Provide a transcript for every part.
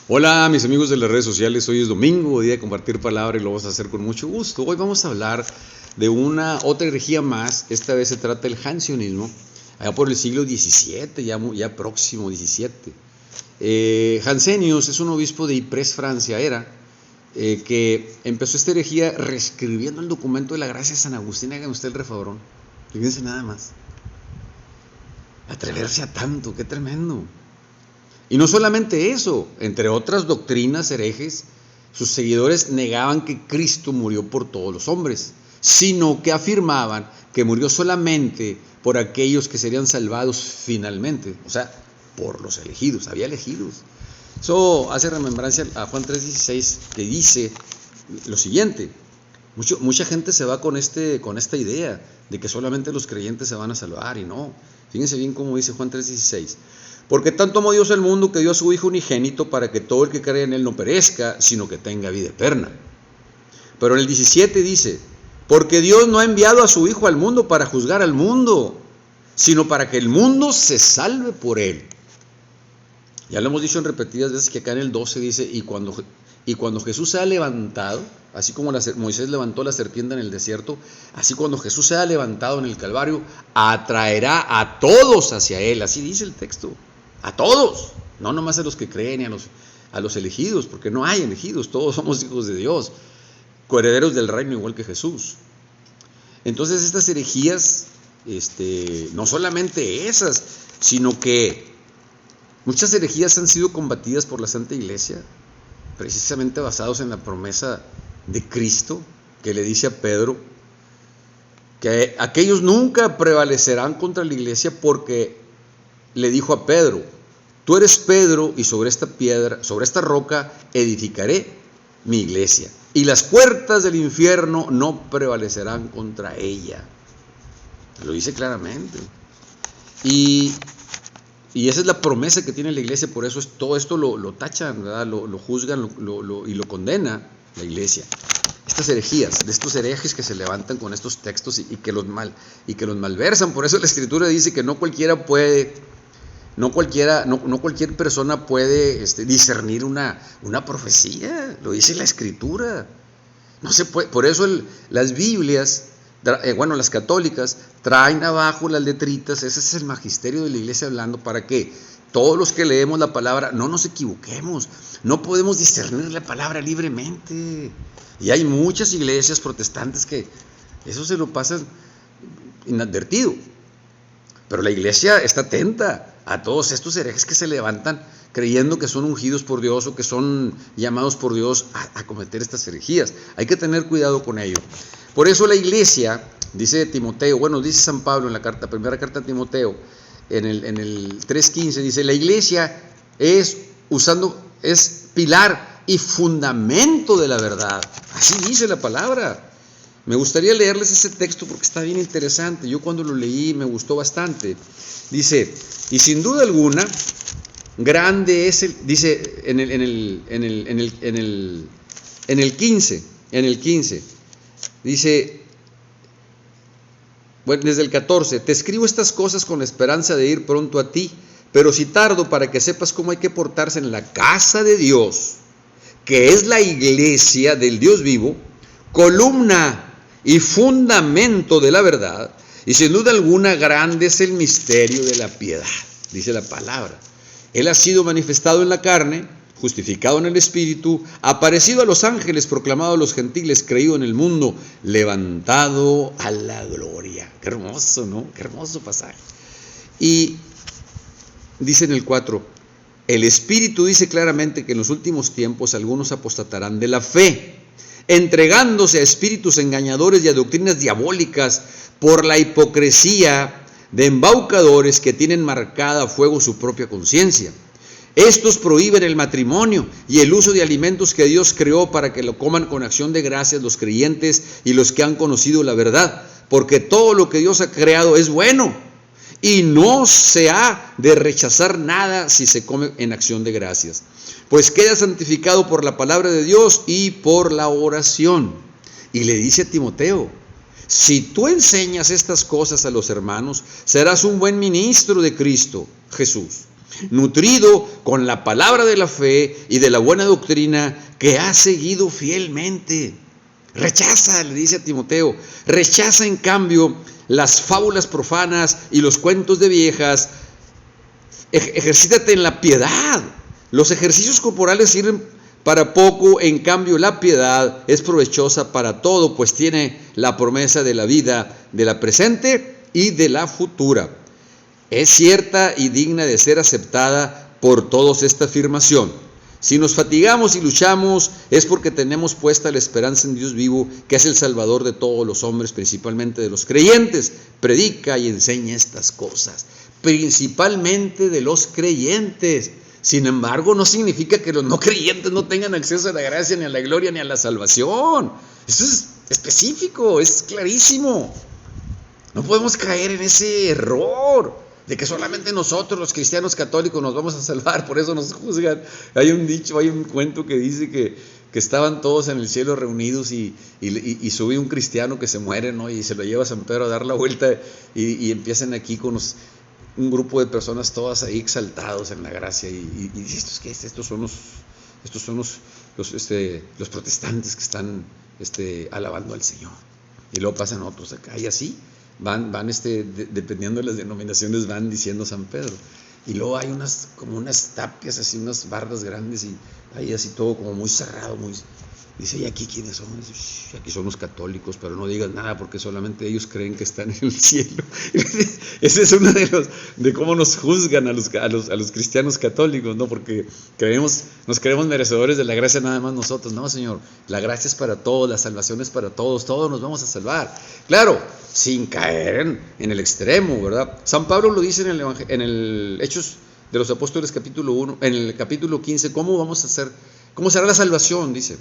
Hola mis amigos de las redes sociales, hoy es domingo, día de compartir palabra y lo vamos a hacer con mucho gusto. Hoy vamos a hablar de otra herejía más, esta vez se trata del jansenismo, allá por el siglo XVII, ya próximo XVII. Jansenius es un obispo de Ypres, Francia, que empezó esta herejía reescribiendo el documento de la gracia de San Agustín. Hagan usted el refabrón, fíjense nada más, atreverse a tanto, qué tremendo. Y no solamente eso, entre otras doctrinas herejes, sus seguidores negaban que Cristo murió por todos los hombres, sino que afirmaban que murió solamente por aquellos que serían salvados finalmente, o sea, por los elegidos, había elegidos. Eso hace remembrancia a Juan 3:16, que dice lo siguiente: mucha gente se va con esta idea de que solamente los creyentes se van a salvar, y no. Fíjense bien cómo dice Juan 3:16. Porque tanto amó Dios al mundo que dio a su Hijo unigénito para que todo el que cree en Él no perezca, sino que tenga vida eterna. Pero en el 17 dice: porque Dios no ha enviado a su Hijo al mundo para juzgar al mundo, sino para que el mundo se salve por Él. Ya lo hemos dicho en repetidas veces que acá en el 12 dice: y cuando Jesús se ha levantado, así como Moisés levantó la serpiente en el desierto, así cuando Jesús se ha levantado en el Calvario, atraerá a todos hacia Él. Así dice el texto. A todos, no nomás a los que creen y a los elegidos, porque no hay elegidos, todos somos hijos de Dios, coherederos del reino igual que Jesús. Entonces estas herejías, no solamente esas, sino que muchas herejías han sido combatidas por la Santa Iglesia, precisamente basados en la promesa de Cristo, que le dice a Pedro que aquellos nunca prevalecerán contra la iglesia, porque le dijo a Pedro: tú eres Pedro, y sobre esta piedra, sobre esta roca, edificaré mi iglesia, y las puertas del infierno no prevalecerán contra ella. Lo dice claramente. Y esa es la promesa que tiene la iglesia. Por eso todo esto lo tachan, ¿verdad? Lo juzgan y lo condena la iglesia. Estas herejías, de estos herejes que se levantan con estos textos y que los malversan. Por eso la Escritura dice que no cualquier persona puede discernir una profecía. Lo dice la Escritura. No se puede. Por eso las Biblias, las católicas, traen abajo las letritas. Ese es el magisterio de la iglesia hablando, para que todos los que leemos la palabra no nos equivoquemos. No podemos discernir la palabra libremente. Y hay muchas iglesias protestantes que eso se lo pasan inadvertido. Pero la iglesia está atenta a todos estos herejes que se levantan creyendo que son ungidos por Dios o que son llamados por Dios a cometer estas herejías. Hay que tener cuidado con ello. Por eso la iglesia, dice Timoteo, dice San Pablo en la primera carta a Timoteo, en el 3:15, dice: la iglesia es pilar y fundamento de la verdad. Así dice la palabra. Me gustaría leerles ese texto porque está bien interesante. Yo cuando lo leí me gustó bastante. Dice: y sin duda alguna, grande es dice en el 15, dice, desde el 14: te escribo estas cosas con la esperanza de ir pronto a ti, pero si tardo, para que sepas cómo hay que portarse en la casa de Dios, que es la iglesia del Dios vivo, columna y fundamento de la verdad, y sin duda alguna grande es el misterio de la piedad. Dice la palabra: Él ha sido manifestado en la carne, justificado en el Espíritu, aparecido a los ángeles, proclamado a los gentiles, creído en el mundo, levantado a la gloria. Qué hermoso, ¿no? Qué hermoso pasaje. Y dice en el 4: el Espíritu dice claramente que en los últimos tiempos algunos apostatarán de la fe, entregándose a espíritus engañadores y a doctrinas diabólicas, por la hipocresía de embaucadores que tienen marcada a fuego su propia conciencia. Estos prohíben el matrimonio y el uso de alimentos que Dios creó para que lo coman con acción de gracias los creyentes y los que han conocido la verdad, porque todo lo que Dios ha creado es bueno, y no se ha de rechazar nada si se come en acción de gracias, pues queda santificado por la palabra de Dios y por la oración. Y le dice a Timoteo: si tú enseñas estas cosas a los hermanos, serás un buen ministro de Cristo Jesús, nutrido con la palabra de la fe y de la buena doctrina que ha seguido fielmente. Rechaza, le dice a Timoteo, rechaza en cambio las fábulas profanas y los cuentos de viejas. Ejercítate en la piedad. Los ejercicios corporales sirven para poco, en cambio la piedad es provechosa para todo, pues tiene la promesa de la vida de la presente y de la futura. Es cierta y digna de ser aceptada por todos esta afirmación. Si nos fatigamos y luchamos, es porque tenemos puesta la esperanza en Dios vivo, que es el Salvador de todos los hombres, principalmente de los creyentes. Predica y enseña estas cosas, principalmente de los creyentes. Sin embargo, no significa que los no creyentes no tengan acceso a la gracia, ni a la gloria, ni a la salvación. Eso es específico, es clarísimo. No podemos caer en ese error de que solamente nosotros, los cristianos católicos, nos vamos a salvar, por eso nos juzgan. Hay un dicho, hay un cuento que dice que estaban todos en el cielo reunidos y sube un cristiano que se muere, ¿no? Y se lo lleva a San Pedro a dar la vuelta y empiezan aquí con un grupo de personas todas ahí exaltados en la gracia y dice, ¿estos qué es? Estos son los protestantes que están alabando al Señor. Y luego pasan otros acá y así van dependiendo de las denominaciones, van diciendo San Pedro. Y luego hay como unas tapias, así unas barras grandes y ahí así todo como muy cerrado, dice, ¿y aquí quiénes son? Dice, aquí son los católicos, pero no digas nada porque solamente ellos creen que están en el cielo. Ese es uno de cómo nos juzgan a los cristianos católicos, ¿no? Porque nos creemos merecedores de la gracia nada más nosotros. No, Señor, la gracia es para todos, la salvación es para todos nos vamos a salvar. Claro, sin caer en el extremo, ¿verdad? San Pablo lo dice en el Hechos de los Apóstoles capítulo 1, en el capítulo 15, ¿cómo será la salvación? Dice,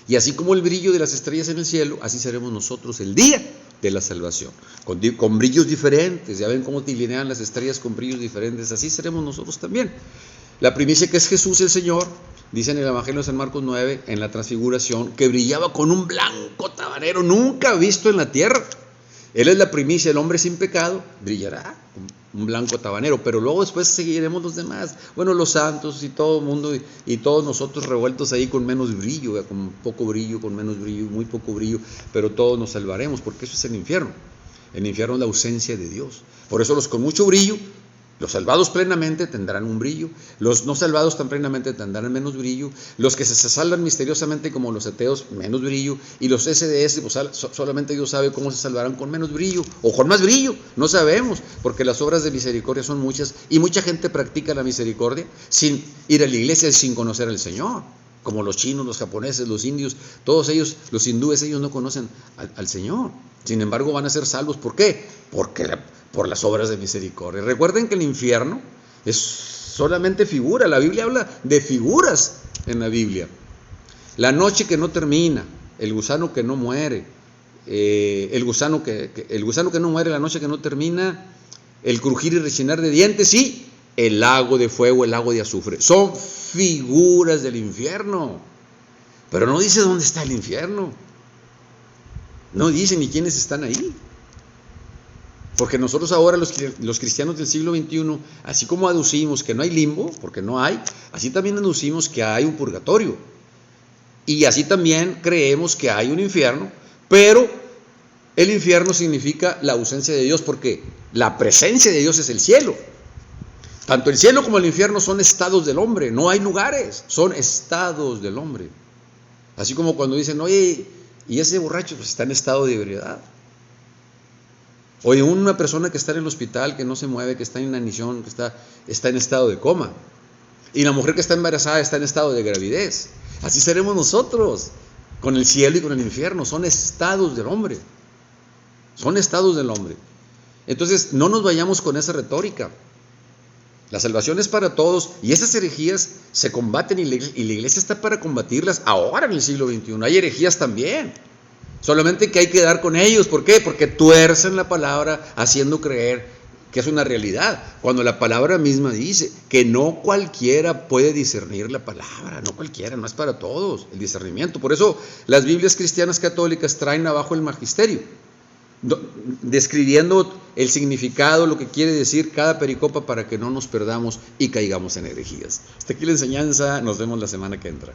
y así como el brillo de las estrellas en el cielo, así seremos nosotros el día de la salvación, con brillos diferentes. Ya ven cómo tilinean las estrellas con brillos diferentes, así seremos nosotros también. La primicia, que es Jesús el Señor, dice en el Evangelio de San Marcos 9, en la transfiguración, que brillaba con un blanco tabanero nunca visto en la tierra. Él es la primicia, el hombre sin pecado brillará con un blanco tabanero, pero luego después seguiremos los demás, bueno, los santos y todo el mundo y todos nosotros revueltos ahí con menos brillo, con poco brillo, con menos brillo, muy poco brillo, pero todos nos salvaremos, porque eso es el infierno. El infierno es la ausencia de Dios. Por eso los con mucho brillo, los salvados plenamente tendrán un brillo, los no salvados tan plenamente tendrán menos brillo, los que se salvan misteriosamente como los ateos, menos brillo, y los SDS, pues solamente Dios sabe cómo se salvarán con menos brillo, o con más brillo, no sabemos, porque las obras de misericordia son muchas, y mucha gente practica la misericordia sin ir a la iglesia y sin conocer al Señor, como los chinos, los japoneses, los indios, todos ellos, los hindúes, ellos no conocen al Señor, sin embargo van a ser salvos. ¿Por qué? Por las obras de misericordia. Recuerden que el infierno es solamente figura. La Biblia habla de figuras en la Biblia. La noche que no termina, el gusano que no muere, el gusano que no muere, la noche que no termina, el crujir y rechinar de dientes y el lago de fuego, el lago de azufre. Son figuras del infierno. Pero no dice dónde está el infierno. No dice ni quiénes están ahí. Porque nosotros ahora, los cristianos del siglo XXI, así como aducimos que no hay limbo, porque no hay, así también aducimos que hay un purgatorio. Y así también creemos que hay un infierno, pero el infierno significa la ausencia de Dios, porque la presencia de Dios es el cielo. Tanto el cielo como el infierno son estados del hombre, no hay lugares, son estados del hombre. Así como cuando dicen, oye, y ese borracho pues está en estado de ebriedad. Oye, una persona que está en el hospital, que no se mueve, que está en inanición, que está en estado de coma. Y la mujer que está embarazada está en estado de gravidez. Así seremos nosotros, con el cielo y con el infierno. Son estados del hombre. Son estados del hombre. Entonces, no nos vayamos con esa retórica. La salvación es para todos y esas herejías se combaten y la iglesia está para combatirlas ahora en el siglo XXI. Hay herejías también. Solamente que hay que dar con ellos. ¿Por qué? Porque tuercen la palabra haciendo creer que es una realidad. Cuando la palabra misma dice que no cualquiera puede discernir la palabra. No cualquiera, no es para todos el discernimiento. Por eso las Biblias cristianas católicas traen abajo el magisterio. describiendo el significado, lo que quiere decir cada pericopa para que no nos perdamos y caigamos en herejías. Hasta aquí la enseñanza, nos vemos la semana que entra.